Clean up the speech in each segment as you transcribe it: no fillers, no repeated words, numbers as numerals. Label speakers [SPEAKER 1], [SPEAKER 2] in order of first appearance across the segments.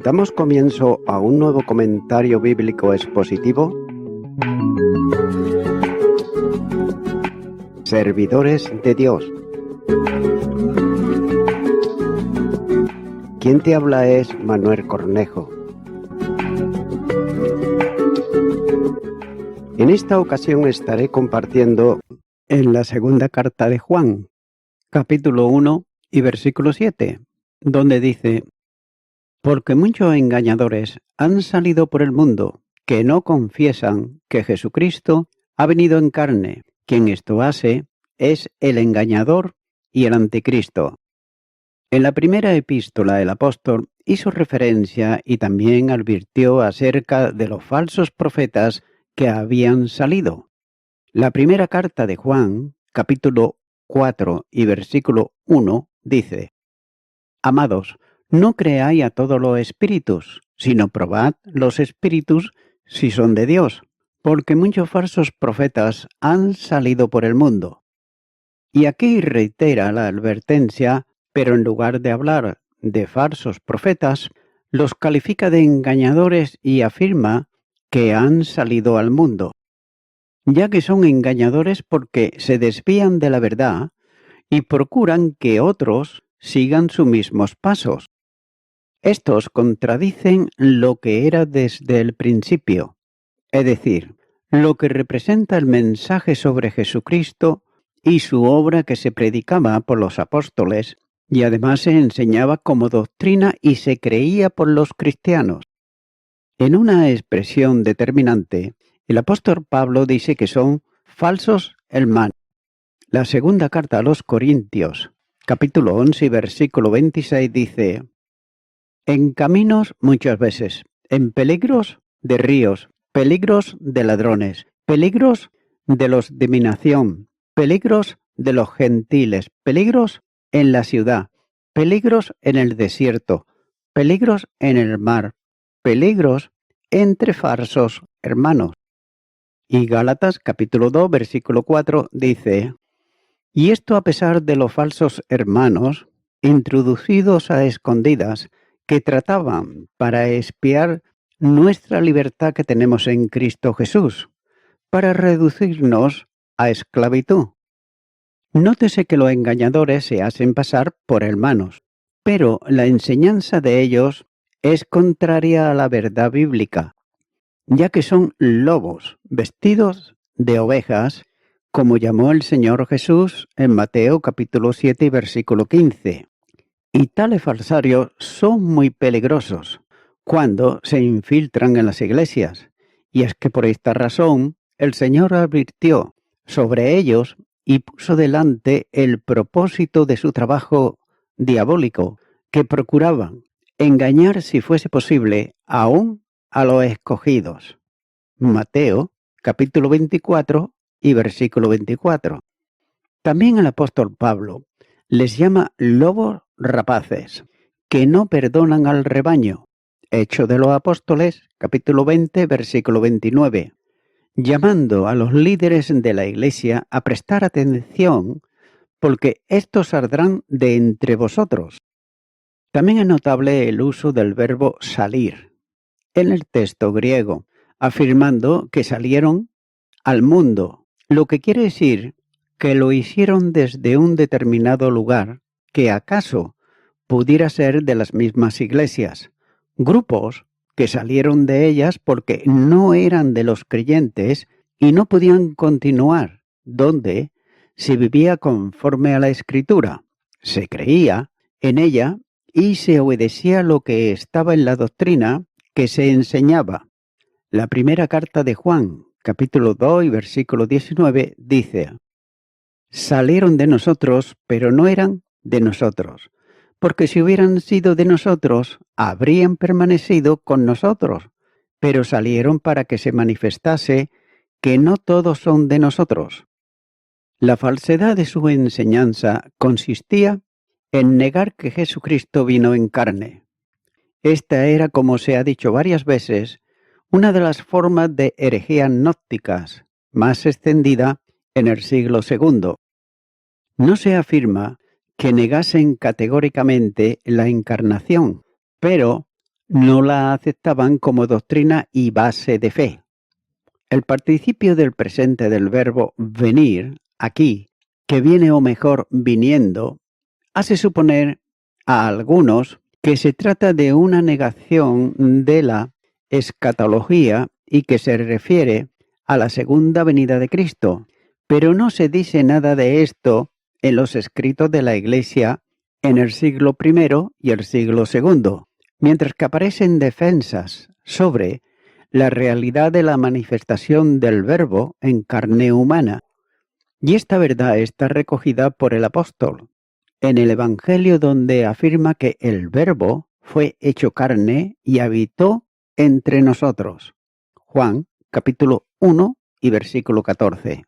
[SPEAKER 1] Damos comienzo a un nuevo comentario bíblico expositivo. Servidores de Dios. Quien te habla es Manuel Cornejo. En esta ocasión estaré compartiendo en la segunda carta de Juan, capítulo 1 y versículo 7, donde dice: porque muchos engañadores han salido por el mundo, que no confiesan que Jesucristo ha venido en carne. Quien esto hace es el engañador y el anticristo. En la primera epístola el apóstol hizo referencia y también advirtió acerca de los falsos profetas que habían salido. La primera carta de Juan, capítulo 4 y versículo 1, dice: Amados, no creáis a todos los espíritus, sino probad los espíritus si son de Dios, porque muchos falsos profetas han salido por el mundo. Y aquí reitera la advertencia, pero en lugar de hablar de falsos profetas, los califica de engañadores y afirma que han salido al mundo, ya que son engañadores porque se desvían de la verdad y procuran que otros sigan sus mismos pasos. Estos contradicen lo que era desde el principio, es decir, lo que representa el mensaje sobre Jesucristo y su obra que se predicaba por los apóstoles y además se enseñaba como doctrina y se creía por los cristianos. En una expresión determinante, el apóstol Pablo dice que son falsos hermanos. La segunda carta a los Corintios, capítulo 11 y versículo 26 dice: en caminos muchas veces, en peligros de ríos, peligros de ladrones, peligros de los de mi nación, peligros de los gentiles, peligros en la ciudad, peligros en el desierto, peligros en el mar, peligros entre falsos hermanos. Y Gálatas capítulo 2 versículo 4 dice: y esto a pesar de los falsos hermanos, introducidos a escondidas, que trataban para espiar nuestra libertad que tenemos en Cristo Jesús, para reducirnos a esclavitud. Nótese que los engañadores se hacen pasar por hermanos, pero la enseñanza de ellos es contraria a la verdad bíblica, ya que son lobos vestidos de ovejas, como llamó el Señor Jesús en Mateo capítulo 7 y versículo 15. Y tales falsarios son muy peligrosos cuando se infiltran en las iglesias. Y es que por esta razón el Señor advirtió sobre ellos y puso delante el propósito de su trabajo diabólico, que procuraban engañar, si fuese posible, aún a los escogidos. Mateo capítulo 24 y versículo 24. También el apóstol Pablo les llama lobos rapaces, que no perdonan al rebaño. Hechos de los Apóstoles, capítulo 20, versículo 29, llamando a los líderes de la iglesia a prestar atención, porque estos saldrán de entre vosotros. También es notable el uso del verbo salir en el texto griego, afirmando que salieron al mundo, lo que quiere decir que lo hicieron desde un determinado lugar, que acaso pudiera ser de las mismas iglesias, grupos que salieron de ellas porque no eran de los creyentes y no podían continuar, donde se vivía conforme a la Escritura, se creía en ella y se obedecía lo que estaba en la doctrina que se enseñaba. La primera carta de Juan, capítulo 2 y versículo 19, dice: salieron de nosotros, pero no eran de nosotros, porque si hubieran sido de nosotros, habrían permanecido con nosotros, pero salieron para que se manifestase que no todos son de nosotros. La falsedad de su enseñanza consistía en negar que Jesucristo vino en carne. Esta era, como se ha dicho varias veces, una de las formas de herejías gnósticas más extendida en el siglo II. No se afirma que negasen categóricamente la encarnación, pero no la aceptaban como doctrina y base de fe. El participio del presente del verbo venir, aquí, que viene o mejor viniendo, hace suponer a algunos que se trata de una negación de la escatología y que se refiere a la segunda venida de Cristo, pero no se dice nada de esto en los escritos de la Iglesia en el siglo I y el siglo II, mientras que aparecen defensas sobre la realidad de la manifestación del Verbo en carne humana. Y esta verdad está recogida por el apóstol en el Evangelio, donde afirma que el Verbo fue hecho carne y habitó entre nosotros. Juan, capítulo 1 y versículo 14.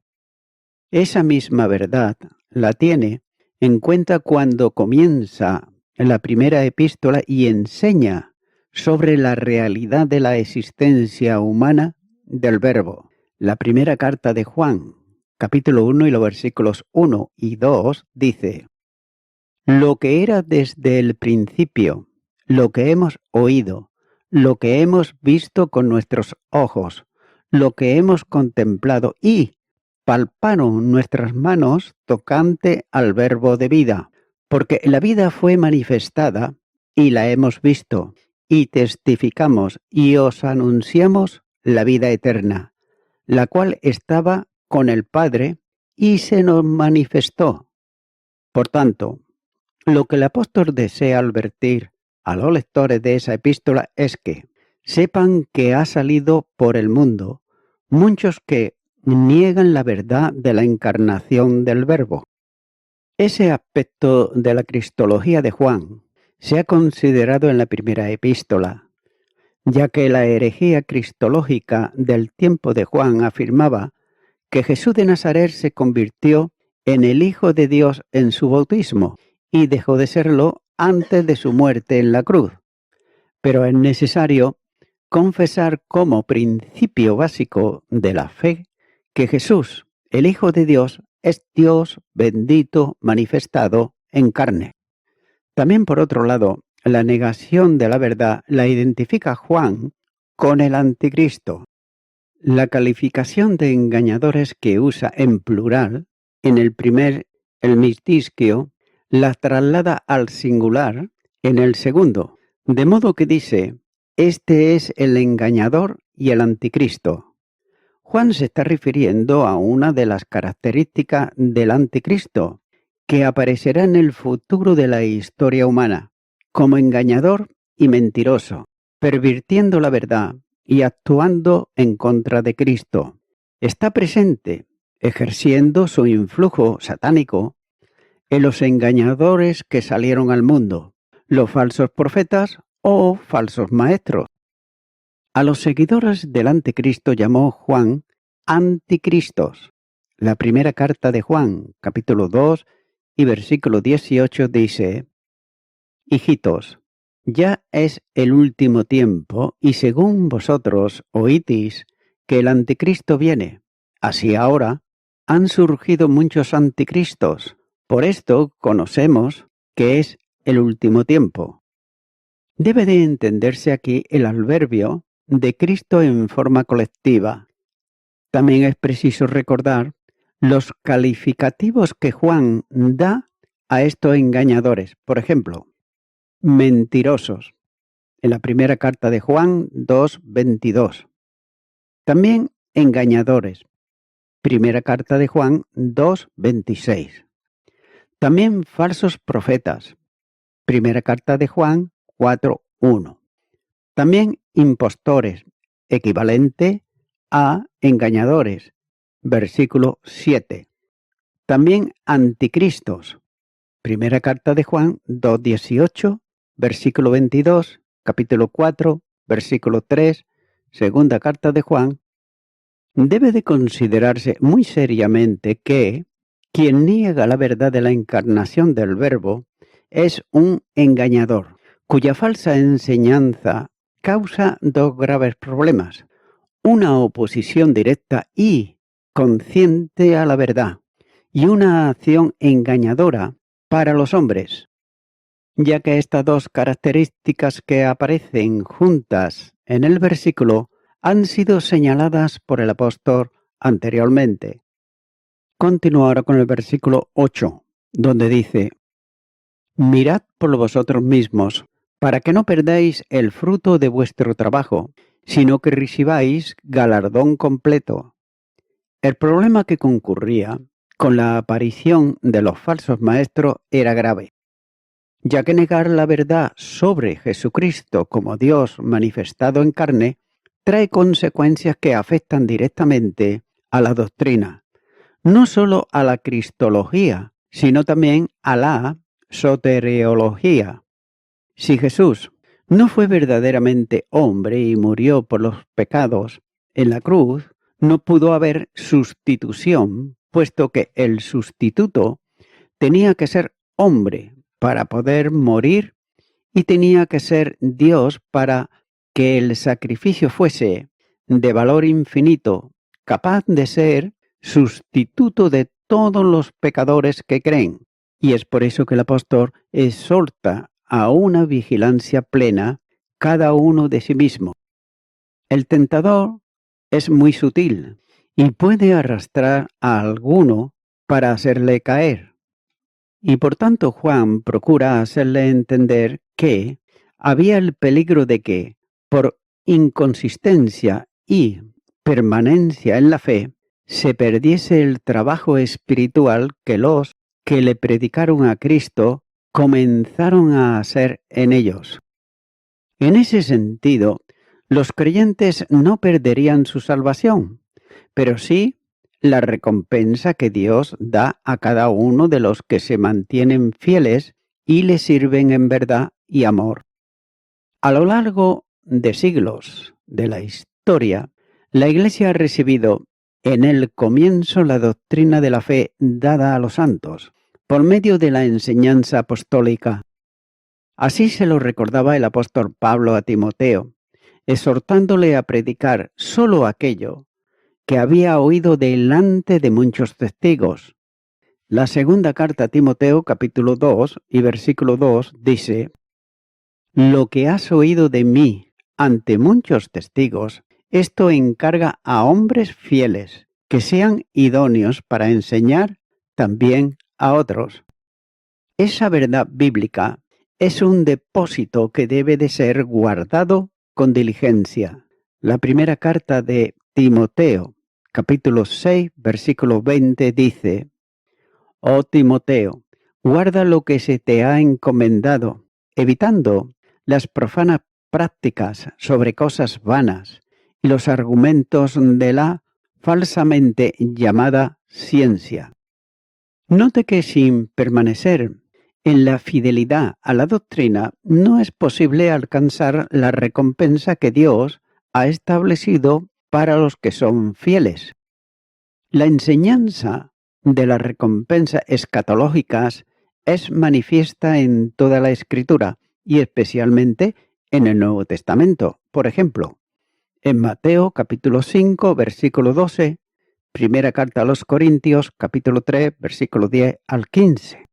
[SPEAKER 1] Esa misma verdad la tiene en cuenta cuando comienza la primera epístola y enseña sobre la realidad de la existencia humana del Verbo. La primera carta de Juan, capítulo 1 y los versículos 1 y 2 dice: lo que era desde el principio, lo que hemos oído, lo que hemos visto con nuestros ojos, lo que hemos contemplado y palparon nuestras manos tocante al verbo de vida, porque la vida fue manifestada y la hemos visto, y testificamos y os anunciamos la vida eterna, la cual estaba con el Padre y se nos manifestó. Por tanto, lo que el apóstol desea advertir a los lectores de esa epístola es que sepan que ha salido por el mundo muchos que niegan la verdad de la encarnación del Verbo. Ese aspecto de la cristología de Juan se ha considerado en la primera epístola, ya que la herejía cristológica del tiempo de Juan afirmaba que Jesús de Nazaret se convirtió en el Hijo de Dios en su bautismo y dejó de serlo antes de su muerte en la cruz. Pero es necesario confesar como principio básico de la fe que Jesús, el Hijo de Dios, es Dios bendito manifestado en carne. También, por otro lado, la negación de la verdad la identifica Juan con el anticristo. La calificación de engañadores que usa en plural en el mistisquio la traslada al singular en el segundo, de modo que dice: este es el engañador y el anticristo. Juan se está refiriendo a una de las características del anticristo, que aparecerá en el futuro de la historia humana, como engañador y mentiroso, pervirtiendo la verdad y actuando en contra de Cristo. Está presente, ejerciendo su influjo satánico en los engañadores que salieron al mundo, los falsos profetas o falsos maestros. A los seguidores del anticristo llamó Juan anticristos. La primera carta de Juan, capítulo 2 y versículo 18 dice: hijitos, ya es el último tiempo, y según vosotros oítis que el anticristo viene, así ahora han surgido muchos anticristos. Por esto conocemos que es el último tiempo. Debe de entenderse aquí el adverbio de Cristo en forma colectiva. También es preciso recordar los calificativos que Juan da a estos engañadores. Por ejemplo, mentirosos, en la primera carta de Juan 2:22. También engañadores, primera carta de Juan 2:26. También falsos profetas, primera carta de Juan 4:1. También impostores, equivalente a engañadores, versículo 7. También anticristos, primera carta de Juan 2:18, versículo 22, capítulo 4, versículo 3, segunda carta de Juan. Debe de considerarse muy seriamente que quien niega la verdad de la encarnación del Verbo es un engañador, cuya falsa enseñanza causa dos graves problemas: una oposición directa y consciente a la verdad, y una acción engañadora para los hombres. ya que estas dos características que aparecen juntas en el versículo han sido señaladas por el apóstol anteriormente. Continúo ahora con el versículo 8, donde dice: Mirad por vosotros mismos, para que no perdáis el fruto de vuestro trabajo, sino que recibáis galardón completo. El problema que concurría con la aparición de los falsos maestros era grave, ya que negar la verdad sobre Jesucristo como Dios manifestado en carne trae consecuencias que afectan directamente a la doctrina, no solo a la cristología, sino también a la soteriología. Si Jesús no fue verdaderamente hombre y murió por los pecados en la cruz, no pudo haber sustitución, puesto que el sustituto tenía que ser hombre para poder morir y tenía que ser Dios para que el sacrificio fuese de valor infinito, capaz de ser sustituto de todos los pecadores que creen. Y es por eso que el apóstol exhorta a una vigilancia plena cada uno de sí mismo. El tentador es muy sutil y puede arrastrar a alguno para hacerle caer. Y por tanto Juan procura hacerle entender que había el peligro de que, por inconsistencia y permanencia en la fe, se perdiese el trabajo espiritual que los que le predicaron a Cristo comenzaron a hacer en ellos. En ese sentido, los creyentes no perderían su salvación, pero sí la recompensa que Dios da a cada uno de los que se mantienen fieles y le sirven en verdad y amor. A lo largo de siglos de la historia, la Iglesia ha recibido en el comienzo la doctrina de la fe dada a los santos, por medio de la enseñanza apostólica. Así se lo recordaba el apóstol Pablo a Timoteo, exhortándole a predicar solo aquello que había oído delante de muchos testigos. La segunda carta a Timoteo, capítulo 2 y versículo 2, dice: Lo que has oído de mí ante muchos testigos, esto encarga a hombres fieles, que sean idóneos para enseñar también a otros. Esa verdad bíblica es un depósito que debe de ser guardado con diligencia. La primera carta de Timoteo, capítulo 6, versículo 20, dice: Oh Timoteo, guarda lo que se te ha encomendado, evitando las profanas prácticas sobre cosas vanas y los argumentos de la falsamente llamada ciencia. Note que sin permanecer en la fidelidad a la doctrina no es posible alcanzar la recompensa que Dios ha establecido para los que son fieles. La enseñanza de las recompensas escatológicas es manifiesta en toda la Escritura y especialmente en el Nuevo Testamento. Por ejemplo, en Mateo capítulo 5, versículo 12, primera carta a los Corintios capítulo 3, versículo 10 al 15.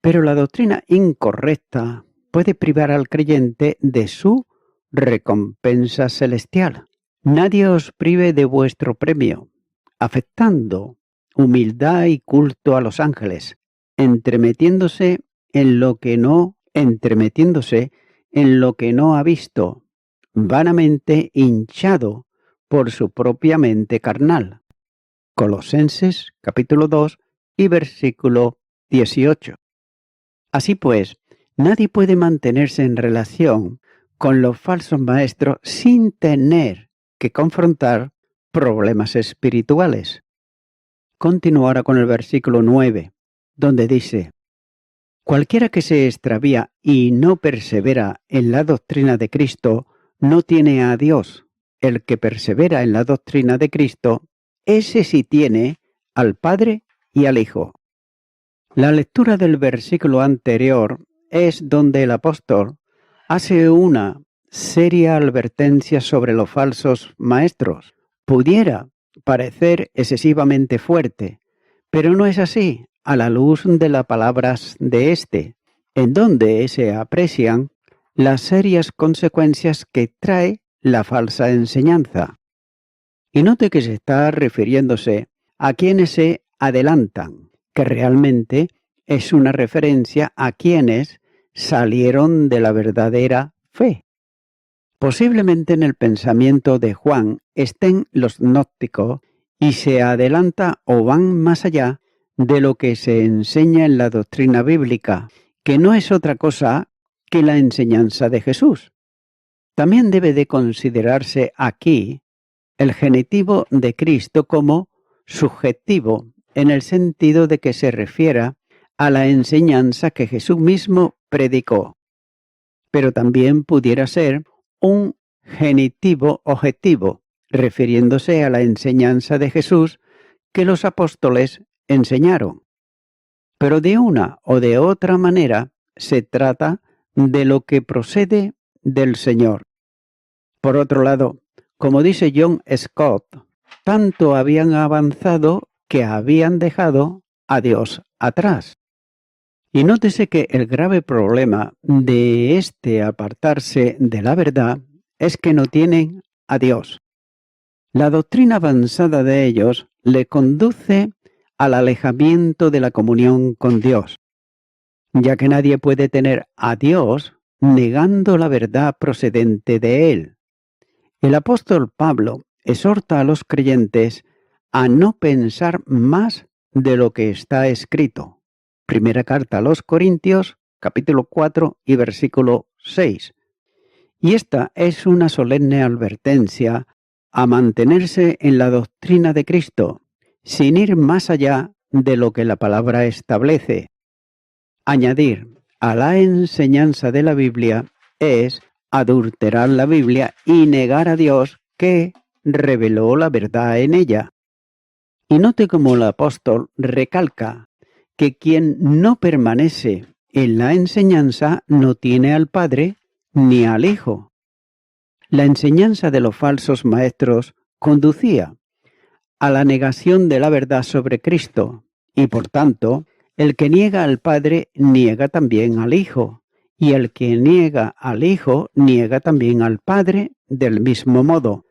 [SPEAKER 1] Pero la doctrina incorrecta puede privar al creyente de su recompensa celestial. Nadie os prive de vuestro premio, afectando humildad y culto a los ángeles, entremetiéndose en lo que no ha visto, vanamente hinchado por su propia mente carnal. Colosenses capítulo 2 y versículo 18. Así pues, nadie puede mantenerse en relación con los falsos maestros sin tener que confrontar problemas espirituales. Continúo ahora con el versículo 9, donde dice: Cualquiera que se extravía y no persevera en la doctrina de Cristo, no tiene a Dios. El que persevera en la doctrina de Cristo, ese sí tiene al Padre y al Hijo. La lectura del versículo anterior es donde el apóstol hace una seria advertencia sobre los falsos maestros. Pudiera parecer excesivamente fuerte, pero no es así a la luz de las palabras de este, en donde se aprecian las serias consecuencias que trae la falsa enseñanza. Y note que se está refiriéndose a quienes se adelantan, que realmente es una referencia a quienes salieron de la verdadera fe. Posiblemente en el pensamiento de Juan estén los gnósticos y se adelanta o van más allá de lo que se enseña en la doctrina bíblica, que no es otra cosa que la enseñanza de Jesús. También debe de considerarse aquí el genitivo de Cristo como subjetivo, en el sentido de que se refiera a la enseñanza que Jesús mismo predicó. Pero también pudiera ser un genitivo objetivo, refiriéndose a la enseñanza de Jesús que los apóstoles enseñaron. Pero de una o de otra manera se trata de lo que procede del Señor. Por otro lado, como dice John Scott, tanto habían avanzado que habían dejado a Dios atrás. Y nótese que el grave problema de este apartarse de la verdad es que no tienen a Dios. La doctrina avanzada de ellos le conduce al alejamiento de la comunión con Dios, ya que nadie puede tener a Dios negando la verdad procedente de Él. El apóstol Pablo exhorta a los creyentes a no pensar más de lo que está escrito. Primera carta a los Corintios, capítulo 4 y versículo 6. Y esta es una solemne advertencia a mantenerse en la doctrina de Cristo, sin ir más allá de lo que la palabra establece. Añadir a la enseñanza de la Biblia es adulterar la Biblia y negar a Dios que reveló la verdad en ella. Y note cómo el apóstol recalca que quien no permanece en la enseñanza no tiene al Padre ni al Hijo. La enseñanza de los falsos maestros conducía a la negación de la verdad sobre Cristo, y por tanto, el que niega al Padre niega también al Hijo, y el que niega al Hijo niega también al Padre del mismo modo.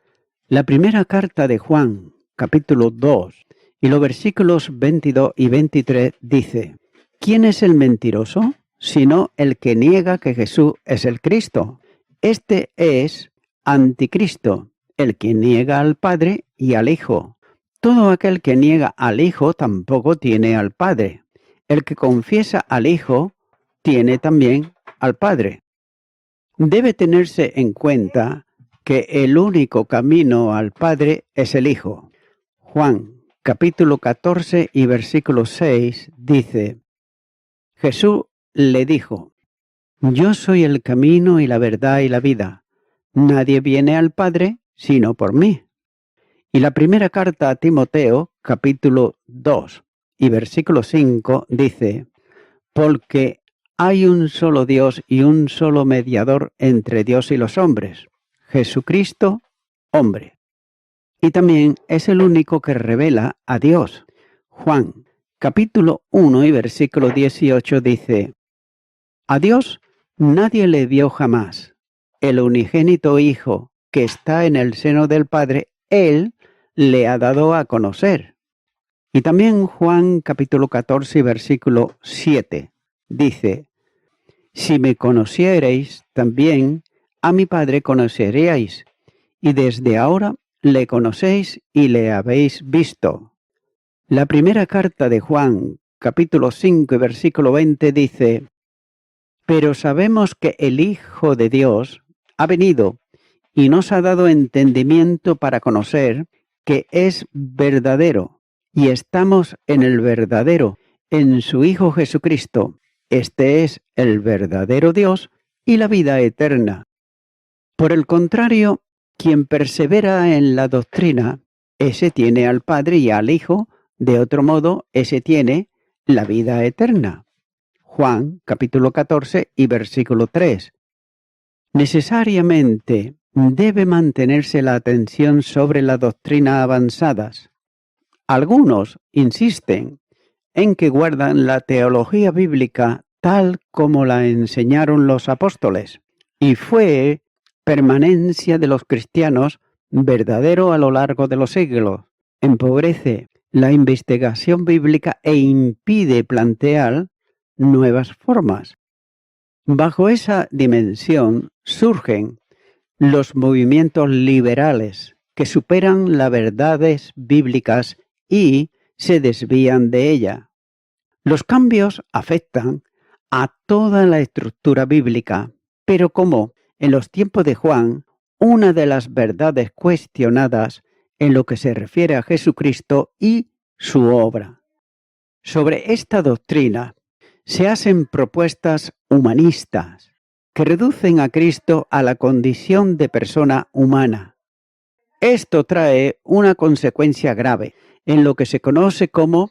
[SPEAKER 1] La primera carta de Juan, capítulo 2, y los versículos 22 y 23 dice: ¿Quién es el mentiroso? Sino el que niega que Jesús es el Cristo. Este es anticristo, el que niega al Padre y al Hijo. Todo aquel que niega al Hijo tampoco tiene al Padre. El que confiesa al Hijo tiene también al Padre. Debe tenerse en cuenta que el único camino al Padre es el Hijo. Juan, capítulo 14 y versículo 6 dice: Jesús le dijo: Yo soy el camino y la verdad y la vida. Nadie viene al Padre sino por mí. Y la primera carta a Timoteo, capítulo 2 y versículo 5 dice: Porque hay un solo Dios y un solo mediador entre Dios y los hombres, Jesucristo, hombre. Y también es el único que revela a Dios. Juan, capítulo 1 y versículo 18 dice: A Dios nadie le vio jamás. El unigénito Hijo que está en el seno del Padre, Él le ha dado a conocer. Y también Juan capítulo 14 y versículo 7 dice: Si me conocierais, también a mi Padre conoceríais, y desde ahora le conocéis y le habéis visto. La primera carta de Juan, capítulo 5 y versículo 20 dice: Pero sabemos que el Hijo de Dios ha venido y nos ha dado entendimiento para conocer que es verdadero, y estamos en el verdadero, en su Hijo Jesucristo. Este es el verdadero Dios y la vida eterna. Por el contrario, quien persevera en la doctrina, ese tiene al Padre y al Hijo; de otro modo, ese tiene la vida eterna. Juan, capítulo 14 y versículo 3. Necesariamente debe mantenerse la atención sobre las doctrinas avanzadas. Algunos insisten en que guardan la teología bíblica tal como la enseñaron los apóstoles, y fue permanencia de los cristianos verdadero a lo largo de los siglos. Empobrece la investigación bíblica e impide plantear nuevas formas. Bajo esa dimensión surgen los movimientos liberales que superan las verdades bíblicas y se desvían de ella. Los cambios afectan a toda la estructura bíblica, pero como en los tiempos de Juan, una de las verdades cuestionadas en lo que se refiere a Jesucristo y su obra. Sobre esta doctrina se hacen propuestas humanistas que reducen a Cristo a la condición de persona humana. Esto trae una consecuencia grave en lo que se conoce como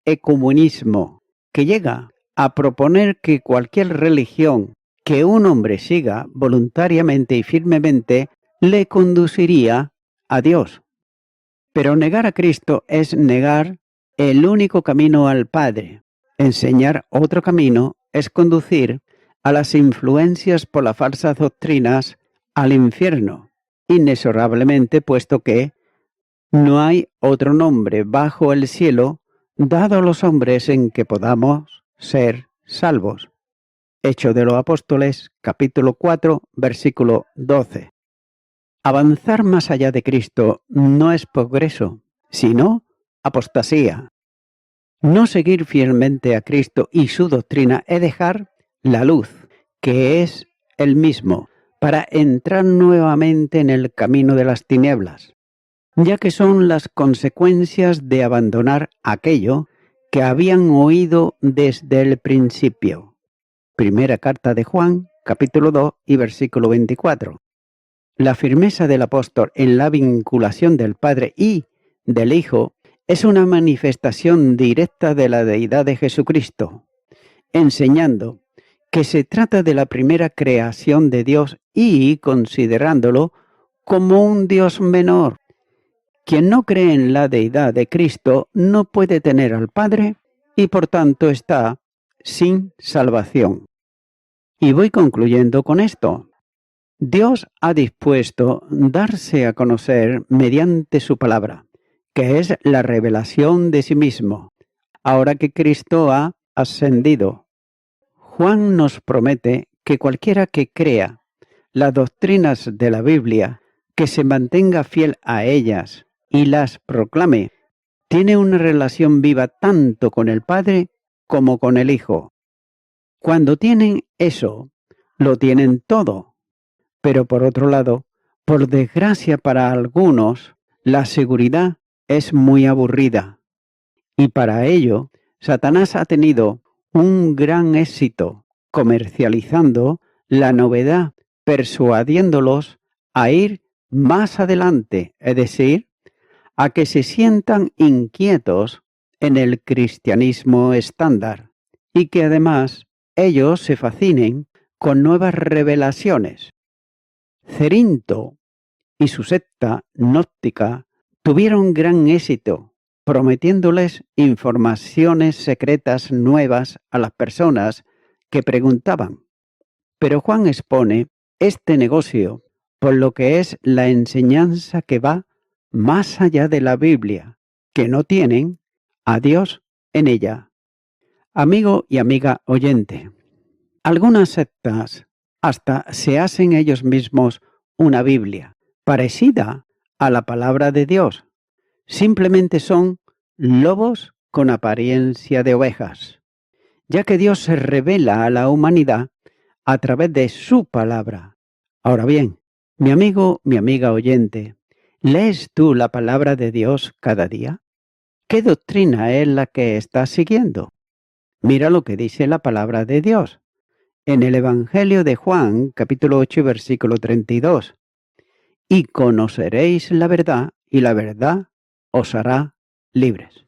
[SPEAKER 1] ecumenismo, que llega a proponer que cualquier religión que un hombre siga voluntariamente y firmemente le conduciría a Dios. Pero negar a Cristo es negar el único camino al Padre. Enseñar otro camino es conducir a las influencias por las falsas doctrinas al infierno, inexorablemente, puesto que no hay otro nombre bajo el cielo dado a los hombres en que podamos ser salvos. Hechos de los Apóstoles, capítulo 4, versículo 12. Avanzar más allá de Cristo no es progreso, sino apostasía. No seguir fielmente a Cristo y su doctrina es dejar la luz, que es el mismo, para entrar nuevamente en el camino de las tinieblas, ya que son las consecuencias de abandonar aquello que habían oído desde el principio. Primera carta de Juan, capítulo 2 y versículo 24. La firmeza del apóstol en la vinculación del Padre y del Hijo es una manifestación directa de la deidad de Jesucristo, enseñando que se trata de la primera creación de Dios y considerándolo como un Dios menor. Quien no cree en la deidad de Cristo no puede tener al Padre y por tanto está sin salvación. Y voy concluyendo con esto. Dios ha dispuesto darse a conocer mediante su palabra, que es la revelación de sí mismo, ahora que Cristo ha ascendido. Juan nos promete que cualquiera que crea las doctrinas de la Biblia, que se mantenga fiel a ellas y las proclame, tiene una relación viva tanto con el Padre como con el Hijo. Cuando tienen eso, lo tienen todo. Pero por otro lado, por desgracia para algunos, la seguridad es muy aburrida. Y para ello, Satanás ha tenido un gran éxito comercializando la novedad, persuadiéndolos a ir más adelante, es decir, a que se sientan inquietos en el cristianismo estándar y que además ellos se fascinen con nuevas revelaciones. Cerinto y su secta gnóstica tuvieron gran éxito, prometiéndoles informaciones secretas nuevas a las personas que preguntaban. Pero Juan expone este negocio por lo que es la enseñanza que va más allá de la Biblia, que no tienen a Dios en ella. Amigo y amiga oyente, algunas sectas hasta se hacen ellos mismos una Biblia, parecida a la palabra de Dios. Simplemente son lobos con apariencia de ovejas, ya que Dios se revela a la humanidad a través de su palabra. Ahora bien, mi amigo, mi amiga oyente, ¿lees tú la palabra de Dios cada día? ¿Qué doctrina es la que estás siguiendo? Mira lo que dice la palabra de Dios. En el Evangelio de Juan, capítulo 8, versículo 32. Y conoceréis la verdad, y la verdad os hará libres.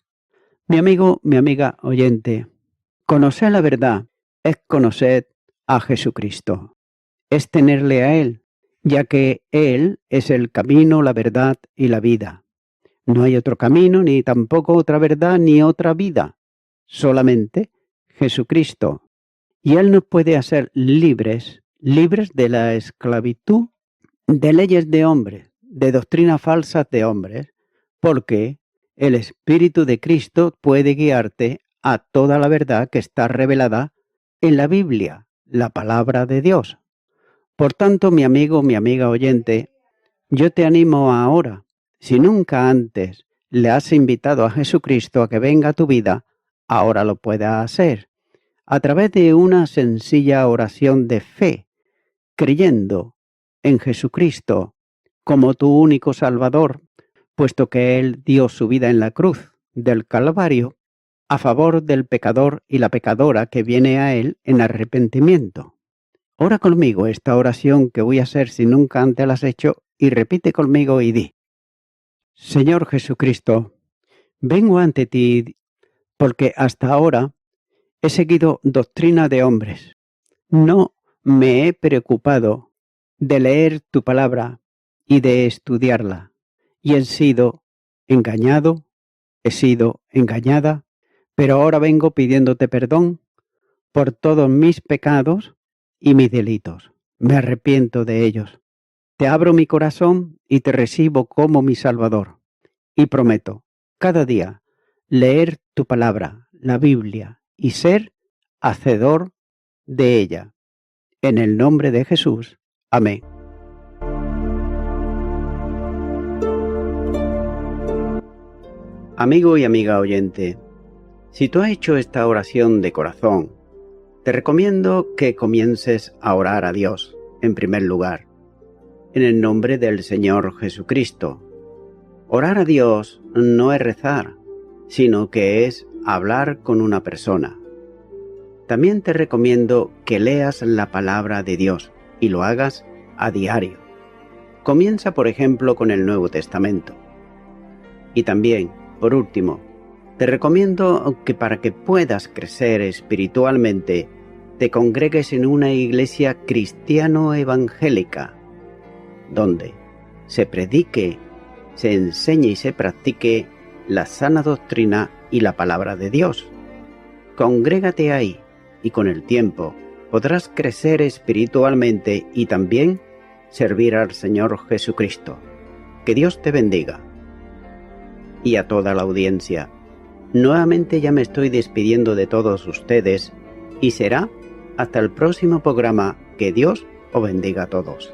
[SPEAKER 1] Mi amigo, mi amiga oyente, conocer la verdad es conocer a Jesucristo, es tenerle a Él, ya que Él es el camino, la verdad y la vida. No hay otro camino, ni tampoco otra verdad, ni otra vida, solamente Jesucristo. Y Él nos puede hacer libres de la esclavitud, de leyes de hombres, de doctrinas falsas de hombres, porque el Espíritu de Cristo puede guiarte a toda la verdad que está revelada en la Biblia, la palabra de Dios. Por tanto, mi amigo, mi amiga oyente, yo te animo ahora, si nunca antes le has invitado a Jesucristo a que venga a tu vida, ahora lo puedas hacer, a través de una sencilla oración de fe, creyendo en Jesucristo como tu único Salvador, puesto que Él dio su vida en la cruz del Calvario a favor del pecador y la pecadora que viene a Él en arrepentimiento. Ora conmigo esta oración que voy a hacer si nunca antes la has hecho y repite conmigo y di: Señor Jesucristo, vengo ante ti porque hasta ahora he seguido doctrina de hombres. No me he preocupado de leer tu palabra y de estudiarla, y he sido engañado, he sido engañada, pero ahora vengo pidiéndote perdón por todos mis pecados y mis delitos. Me arrepiento de ellos. Te abro mi corazón y te recibo como mi Salvador. Y prometo, cada día, leer tu palabra, la Biblia, y ser hacedor de ella. En el nombre de Jesús. Amén. Amigo y amiga oyente, si tú has hecho esta oración de corazón, te recomiendo que comiences a orar a Dios, en primer lugar, en el nombre del Señor Jesucristo. Orar a Dios no es rezar, sino que es hablar con una persona. También te recomiendo que leas la palabra de Dios y lo hagas a diario. Comienza, por ejemplo, con el Nuevo Testamento. Y también, por último, te recomiendo que para que puedas crecer espiritualmente, te congregues en una iglesia cristiano-evangélica, donde se predique, se enseñe y se practique la sana doctrina y la palabra de Dios. Congrégate ahí y con el tiempo podrás crecer espiritualmente y también servir al Señor Jesucristo. Que Dios te bendiga. Y a toda la audiencia, nuevamente ya me estoy despidiendo de todos ustedes y será hasta el próximo programa. Que Dios os bendiga a todos.